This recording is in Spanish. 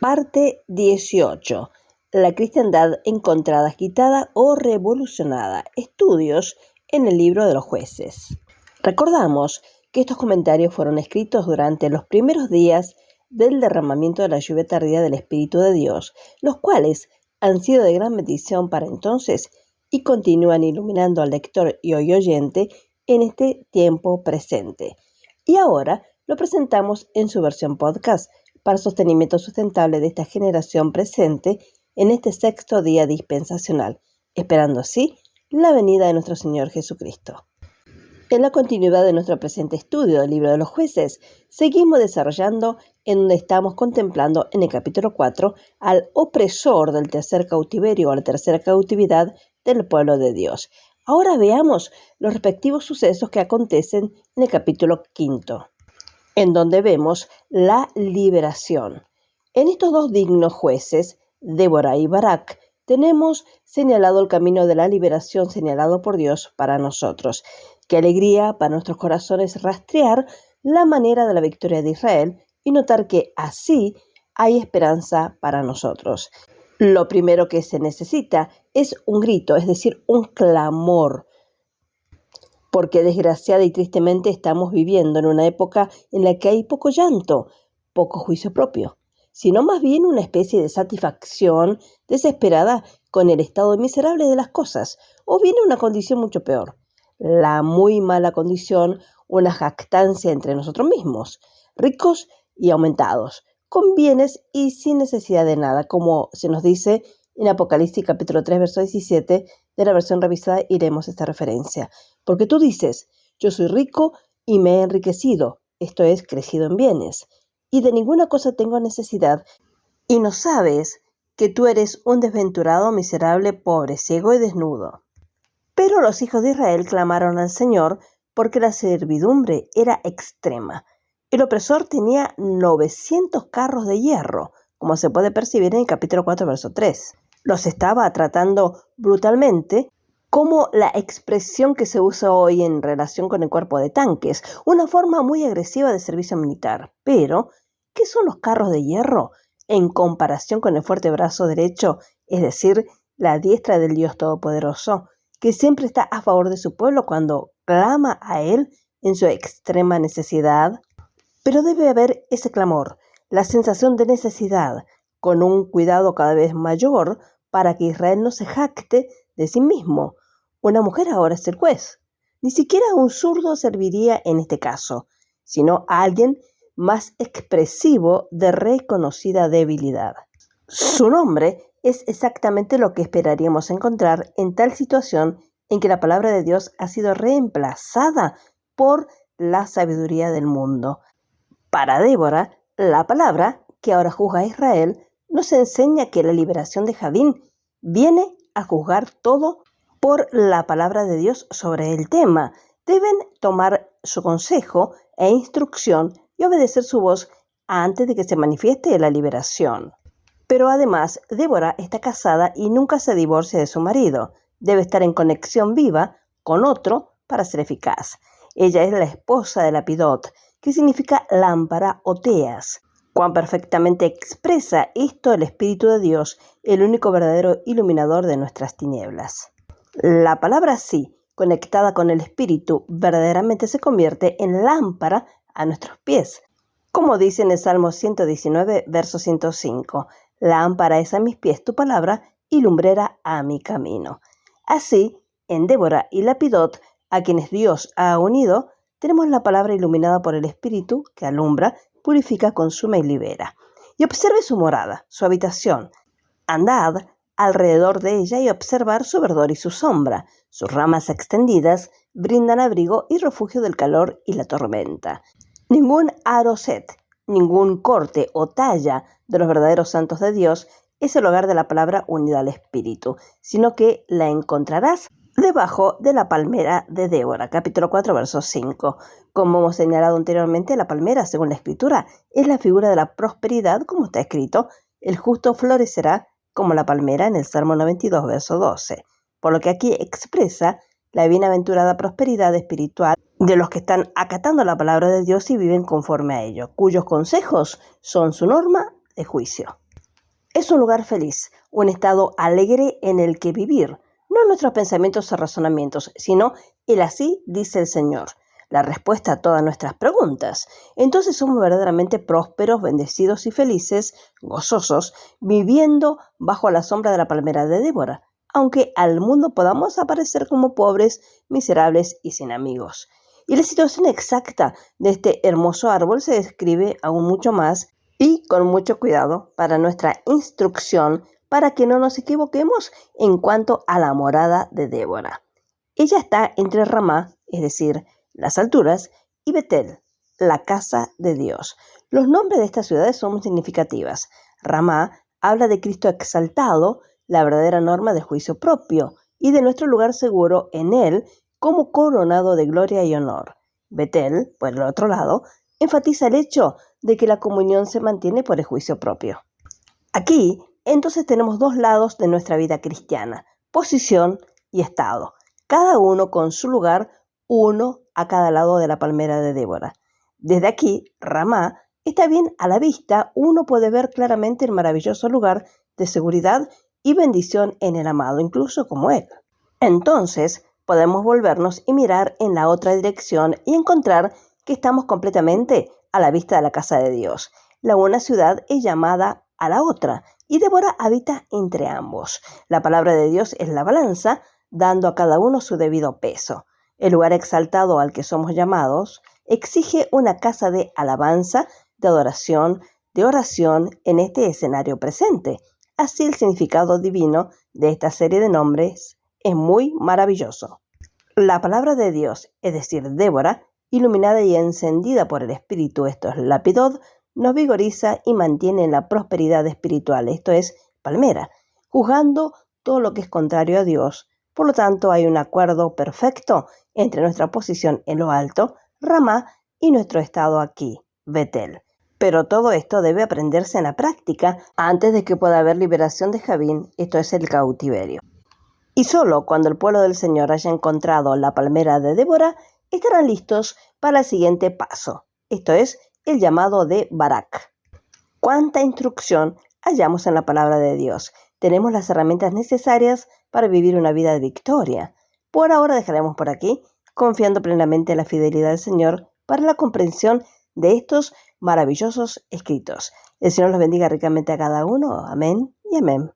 Parte 18. La cristiandad encontrada, quitada o revolucionada. Estudios en el libro de los jueces. Recordamos que estos comentarios fueron escritos durante los primeros días del derramamiento de la lluvia tardía del Espíritu de Dios, los cuales han sido de gran bendición para entonces y continúan iluminando al lector y hoy oyente en este tiempo presente. Y ahora lo presentamos en su versión podcast para sostenimiento sustentable de esta generación presente en este sexto día dispensacional, esperando así la venida de nuestro Señor Jesucristo. En la continuidad de nuestro presente estudio del libro de los jueces, seguimos desarrollando en donde estamos contemplando en el capítulo 4 al opresor del tercer cautiverio o la tercera cautividad del pueblo de Dios. Ahora veamos los respectivos sucesos que acontecen en el capítulo 5. En donde vemos la liberación. En estos dos dignos jueces, Débora y Barak, tenemos señalado el camino de la liberación señalado por Dios para nosotros. Qué alegría para nuestros corazones rastrear la manera de la victoria de Israel y notar que así hay esperanza para nosotros. Lo primero que se necesita es un grito, es decir, un clamor. Porque desgraciada y tristemente estamos viviendo en una época en la que hay poco llanto, poco juicio propio, sino más bien una especie de satisfacción desesperada con el estado miserable de las cosas, o bien una condición mucho peor, la muy mala condición, una jactancia entre nosotros mismos, ricos y aumentados, con bienes y sin necesidad de nada, como se nos dice en Apocalipsis capítulo 3, verso 17, de la versión revisada iremos a esta referencia. Porque tú dices, yo soy rico y me he enriquecido, esto es, crecido en bienes, y de ninguna cosa tengo necesidad, y no sabes que tú eres un desventurado, miserable, pobre, ciego y desnudo. Pero los hijos de Israel clamaron al Señor porque la servidumbre era extrema. El opresor tenía 900 carros de hierro, como se puede percibir en el capítulo 4, verso 3. Los estaba tratando brutalmente, como la expresión que se usa hoy en relación con el cuerpo de tanques, una forma muy agresiva de servicio militar. Pero, ¿qué son los carros de hierro en comparación con el fuerte brazo derecho, es decir, la diestra del Dios Todopoderoso, que siempre está a favor de su pueblo cuando clama a Él en su extrema necesidad? Pero debe haber ese clamor, la sensación de necesidad, con un cuidado cada vez mayor para que Israel no se jacte de sí mismo. Una mujer ahora es el juez. Ni siquiera un zurdo serviría en este caso, sino a alguien más expresivo de reconocida debilidad. Su nombre es exactamente lo que esperaríamos encontrar en tal situación en que la palabra de Dios ha sido reemplazada por la sabiduría del mundo. Para Débora, la palabra que ahora juzga a Israel nos enseña que la liberación de Javín viene a juzgar todo por la palabra de Dios sobre el tema. Deben tomar su consejo e instrucción y obedecer su voz antes de que se manifieste la liberación. Pero además, Débora está casada y nunca se divorcia de su marido. Debe estar en conexión viva con otro para ser eficaz. Ella es la esposa de Lapidot, que significa lámpara o teas. Cuán perfectamente expresa esto el Espíritu de Dios, el único verdadero iluminador de nuestras tinieblas. La palabra sí, conectada con el Espíritu, verdaderamente se convierte en lámpara a nuestros pies. Como dice en el Salmo 119, verso 105, lámpara es a mis pies tu palabra y lumbrera a mi camino. Así, en Débora y Lapidot, a quienes Dios ha unido, tenemos la palabra iluminada por el Espíritu que alumbra, purifica, consume y libera. Y observe su morada, su habitación. Andad alrededor de ella y observar su verdor y su sombra. Sus ramas extendidas brindan abrigo y refugio del calor y la tormenta. Ningún aroset, ningún corte o talla de los verdaderos santos de Dios es el hogar de la palabra unida al Espíritu, sino que la encontrarás debajo de la palmera de Débora, capítulo 4, verso 5. Como hemos señalado anteriormente, la palmera, según la Escritura, es la figura de la prosperidad, como está escrito, el justo florecerá como la palmera en el Salmo 92, verso 12. Por lo que aquí expresa la bienaventurada prosperidad espiritual de los que están acatando la palabra de Dios y viven conforme a ello, cuyos consejos son su norma de juicio. Es un lugar feliz, un estado alegre en el que vivir, no nuestros pensamientos o razonamientos, sino el así dice el Señor, la respuesta a todas nuestras preguntas. Entonces somos verdaderamente prósperos, bendecidos y felices, gozosos, viviendo bajo la sombra de la palmera de Débora, aunque al mundo podamos aparecer como pobres, miserables y sin amigos. Y la situación exacta de este hermoso árbol se describe aún mucho más y con mucho cuidado para nuestra instrucción, para que no nos equivoquemos en cuanto a la morada de Débora. Ella está entre Ramá, es decir, las alturas, y Betel, la casa de Dios. Los nombres de estas ciudades son muy significativas. Ramá habla de Cristo exaltado, la verdadera norma de juicio propio, y de nuestro lugar seguro en Él como coronado de gloria y honor. Betel, por el otro lado, enfatiza el hecho de que la comunión se mantiene por el juicio propio. Aquí, entonces, tenemos dos lados de nuestra vida cristiana, posición y estado, cada uno con su lugar, uno a cada lado de la palmera de Débora. Desde aquí, Ramá está bien a la vista, uno puede ver claramente el maravilloso lugar de seguridad y bendición en el amado, incluso como él. Entonces, podemos volvernos y mirar en la otra dirección y encontrar que estamos completamente a la vista de la casa de Dios. La una ciudad es llamada a la otra, y Débora habita entre ambos. La palabra de Dios es la balanza, dando a cada uno su debido peso. El lugar exaltado al que somos llamados exige una casa de alabanza, de adoración, de oración en este escenario presente. Así el significado divino de esta serie de nombres es muy maravilloso. La palabra de Dios, es decir, Débora, iluminada y encendida por el Espíritu, esto es Lapidot, nos vigoriza y mantiene en la prosperidad espiritual, esto es palmera, juzgando todo lo que es contrario a Dios. Por lo tanto, hay un acuerdo perfecto entre nuestra posición en lo alto, Ramá, y nuestro estado aquí, Betel. Pero todo esto debe aprenderse en la práctica antes de que pueda haber liberación de Javín, esto es el cautiverio. Y solo cuando el pueblo del Señor haya encontrado la palmera de Débora, estarán listos para el siguiente paso, esto es el llamado de Barak. ¿Cuánta instrucción hallamos en la palabra de Dios? Tenemos las herramientas necesarias para vivir una vida de victoria. Por ahora dejaremos por aquí, confiando plenamente en la fidelidad del Señor para la comprensión de estos maravillosos escritos. El Señor los bendiga ricamente a cada uno. Amén y amén.